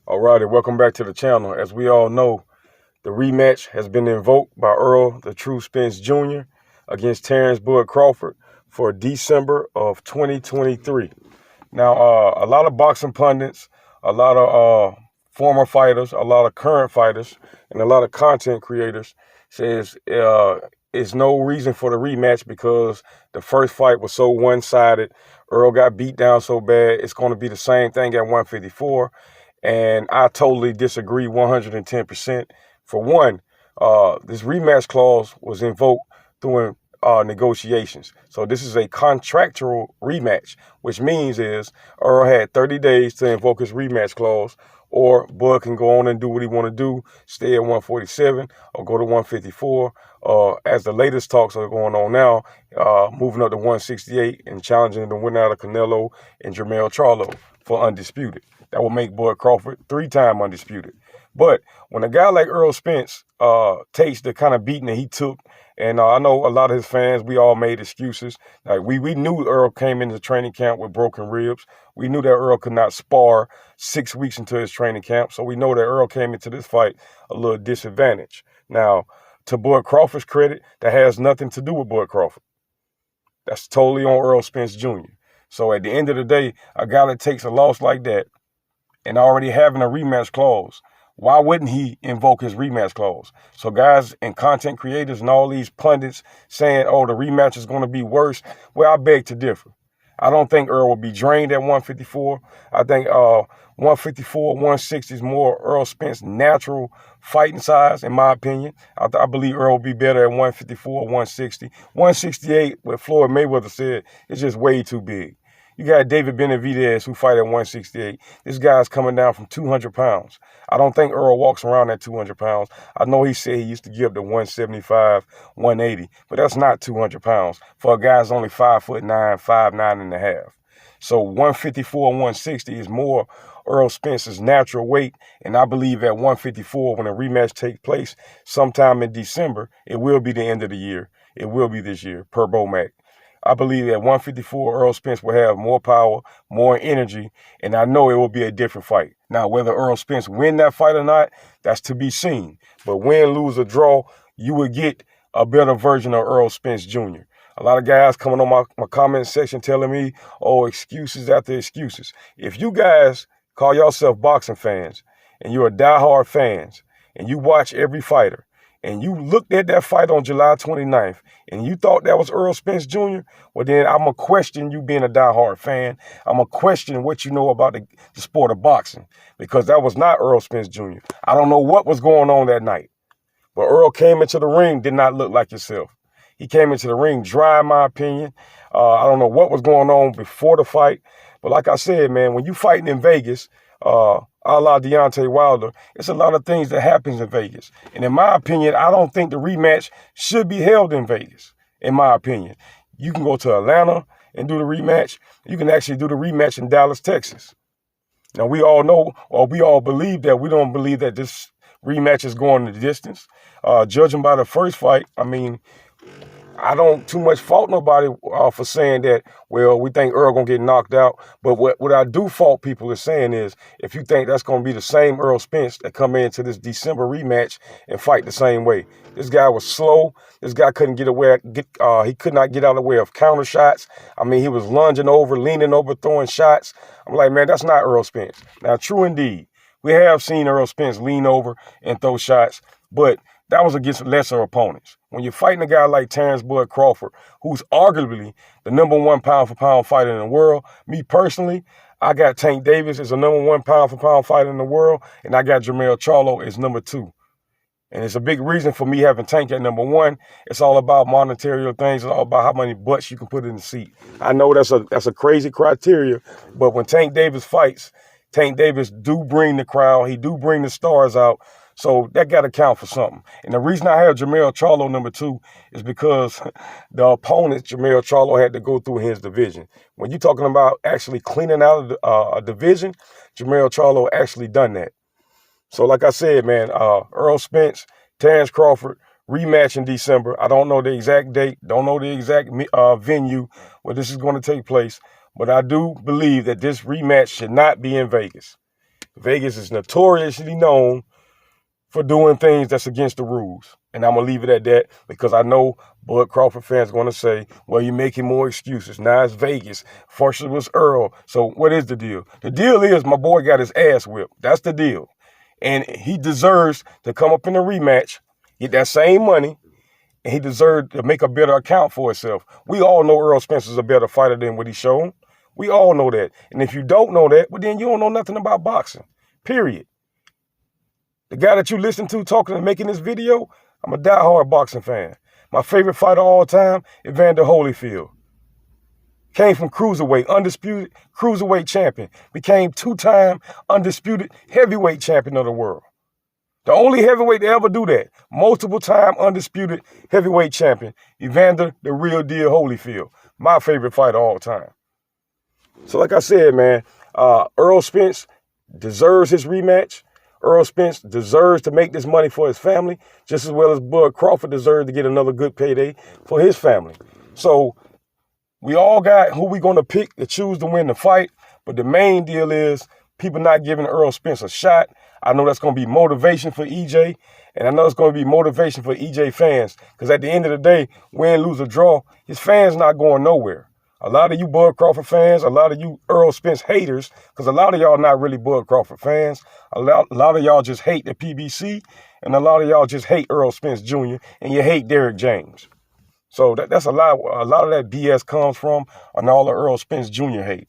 Alrighty, welcome back to the channel. As we all know, the rematch has been invoked by Errol the True Spence Jr. against Terence Crawford for December of 2023. Now, a lot of boxing pundits, a lot of former fighters, a lot of current fighters, and a lot of content creators says it's no reason for the rematch because the first fight was so one-sided. Errol got beat down so bad. It's going to be the same thing at 154. And I totally disagree 110%. For one, this rematch clause was invoked through negotiations. So this is a contractual rematch, which means is Errol had 30 days to invoke his rematch clause, or Bud can go on and do what he want to do, stay at 147 or go to 154. As the latest talks are going on now, moving up to 168 and challenging the winner out of Canelo and Jermell Charlo for undisputed. That will make Bud Crawford 3-time undisputed. But when a guy like Errol Spence takes the kind of beating that he took, and I know a lot of his fans, we all made excuses. Like we knew Errol came into training camp with broken ribs. We knew that Errol could not spar 6 weeks into his training camp. So we know that Errol came into this fight a little disadvantaged. Now, to Bud Crawford's credit, that has nothing to do with Bud Crawford. That's totally on Errol Spence Jr. So at the end of the day, a guy that takes a loss like that and already having a rematch clause, why wouldn't he invoke his rematch clause? So guys and content creators and all these pundits saying, oh, the rematch is going to be worse. Well, I beg to differ. I don't think Errol will be drained at 154. I think 154, 160 is more Errol Spence's natural fighting size, in my opinion. I believe Errol will be better at 154, 160. 168, what Floyd Mayweather said, is just way too big. You got David Benavidez who fight at 168. This guy's coming down from 200 pounds. I don't think Errol walks around at 200 pounds. I know he said he used to give to 175, 180, but that's not 200 pounds for a guy that's only 5'9", 5'9 and a half. So 154 and 160 is more Errol Spence's natural weight, and I believe at 154, when a rematch takes place sometime in December, it will be the end of the year. It will be this year, per Bomac. I believe at 154, Errol Spence will have more power, more energy, and I know it will be a different fight. Now, whether Errol Spence win that fight or not, that's to be seen. But win, lose, or draw, you will get a better version of Errol Spence Jr. A lot of guys coming on my comment section telling me, oh, excuses after excuses. If you guys call yourself boxing fans, and you're diehard fans, and you watch every fighter, and you looked at that fight on July 29th, and you thought that was Errol Spence Jr., well, then I'm going to question you being a diehard fan. I'm going to question what you know about the sport of boxing, because that was not Errol Spence Jr. I don't know what was going on that night, but Errol came into the ring, did not look like himself. He came into the ring dry, in my opinion. I don't know what was going on before the fight, but like I said, man, when you fighting in Vegas, a la Deontay Wilder, it's a lot of things that happens in Vegas. And in my opinion, I don't think the rematch should be held in Vegas, in my opinion. You can go to Atlanta and do the rematch. You can actually do the rematch in Dallas, Texas. Now, we all know, or we all believe that we don't believe that this rematch is going the distance. Judging by the first fight, I mean, I don't too much fault nobody for saying that, well, we think Errol going to get knocked out. But what I do fault people is saying is, if you think that's going to be the same Errol Spence that come into this December rematch and fight the same way. This guy was slow. This guy couldn't get away. He could not get out of the way of counter shots. I mean, he was lunging over, leaning over, throwing shots. I'm like, man, that's not Errol Spence. Now, true indeed, we have seen Errol Spence lean over and throw shots, but that was against lesser opponents. When you're fighting a guy like Terence Crawford, who's arguably the #1 pound-for-pound fighter in the world, me personally, I got Tank Davis as a #1 pound-for-pound fighter in the world, and I got Jermell Charlo as #2. And it's a big reason for me having Tank at #1. It's all about monetary things. It's all about how many butts you can put in the seat. I know that's a crazy criteria, but when Tank Davis fights, Tank Davis do bring the crowd. He do bring the stars out. So that got to count for something. And the reason I have Jermell Charlo #2 is because the opponent, Jermell Charlo, had to go through his division. When you're talking about actually cleaning out a division, Jermell Charlo actually done that. So like I said, man, Errol Spence, Terence Crawford, rematch in December. I don't know the exact date, don't know the exact venue where this is going to take place, but I do believe that this rematch should not be in Vegas. Vegas is notoriously known for doing things that's against the rules. And I'm going to leave it at that because I know Bud Crawford fans are going to say, well, you're making more excuses. Now it's Vegas. First it was Earl. So what is the deal? The deal is my boy got his ass whipped. That's the deal. And he deserves to come up in a rematch, get that same money, and he deserved to make a better account for himself. We all know Errol Spence is a better fighter than what he's shown. We all know that. And if you don't know that, well, then you don't know nothing about boxing, period. The guy that you listen to talking and making this video, I'm a diehard boxing fan. My favorite fighter of all time, Evander Holyfield. Came from cruiserweight, undisputed cruiserweight champion. Became 2-time undisputed heavyweight champion of the world. The only heavyweight to ever do that. Multiple-time undisputed heavyweight champion. Evander, the real deal Holyfield. My favorite fighter of all time. So like I said, man, Errol Spence deserves his rematch. Errol Spence deserves to make this money for his family, just as well as Bud Crawford deserves to get another good payday for his family. So we all got who we're going to pick to choose to win the fight, but the main deal is people not giving Errol Spence a shot. I know that's going to be motivation for EJ, and I know it's going to be motivation for EJ fans, because at the end of the day, win, lose, or draw, his fans not going nowhere. A lot of you Bud Crawford fans, a lot of you Errol Spence haters, because a lot of y'all not really Bud Crawford fans. A lot of y'all just hate the PBC, and a lot of y'all just hate Errol Spence Jr., and you hate Derrick James. So that's a lot of that BS comes from and all the Errol Spence Jr. hate.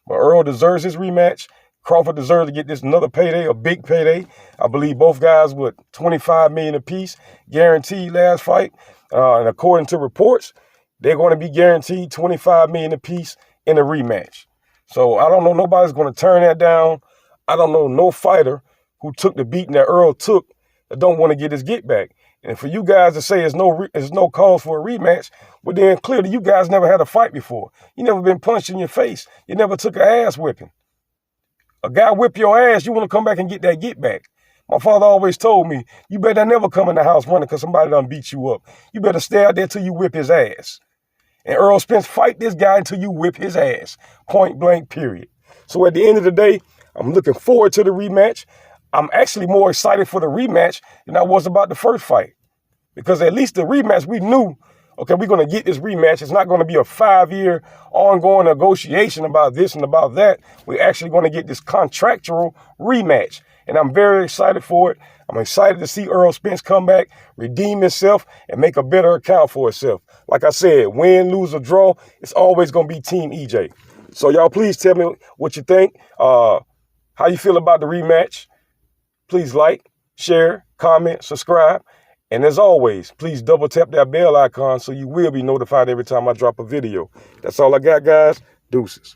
But Errol deserves his rematch. Crawford deserves to get this another payday, a big payday. I believe both guys with $25 million apiece, guaranteed last fight. And according to reports, they're going to be guaranteed $25 million apiece in a rematch. So I don't know, nobody's going to turn that down. I don't know no fighter who took the beating that Errol took that don't want to get his get back. And for you guys to say there's no cause for a rematch, well then clearly you guys never had a fight before. You never been punched in your face. You never took an ass whipping. A guy whip your ass, you want to come back and get that get back. My father always told me, you better never come in the house running because somebody done beat you up. You better stay out there till you whip his ass. And Errol Spence, fight this guy until you whip his ass. Point blank, period. So at the end of the day, I'm looking forward to the rematch. I'm actually more excited for the rematch than I was about the first fight. Because at least the rematch, we knew, okay, we're going to get this rematch. It's not going to be a 5-year ongoing negotiation about this and about that. We're actually going to get this contractual rematch. And I'm very excited for it. I'm excited to see Errol Spence come back, redeem himself, and make a better account for himself. Like I said, win, lose, or draw, it's always going to be Team EJ. So y'all please tell me what you think, how you feel about the rematch. Please like, share, comment, subscribe. And as always, please double tap that bell icon so you will be notified every time I drop a video. That's all I got, guys. Deuces.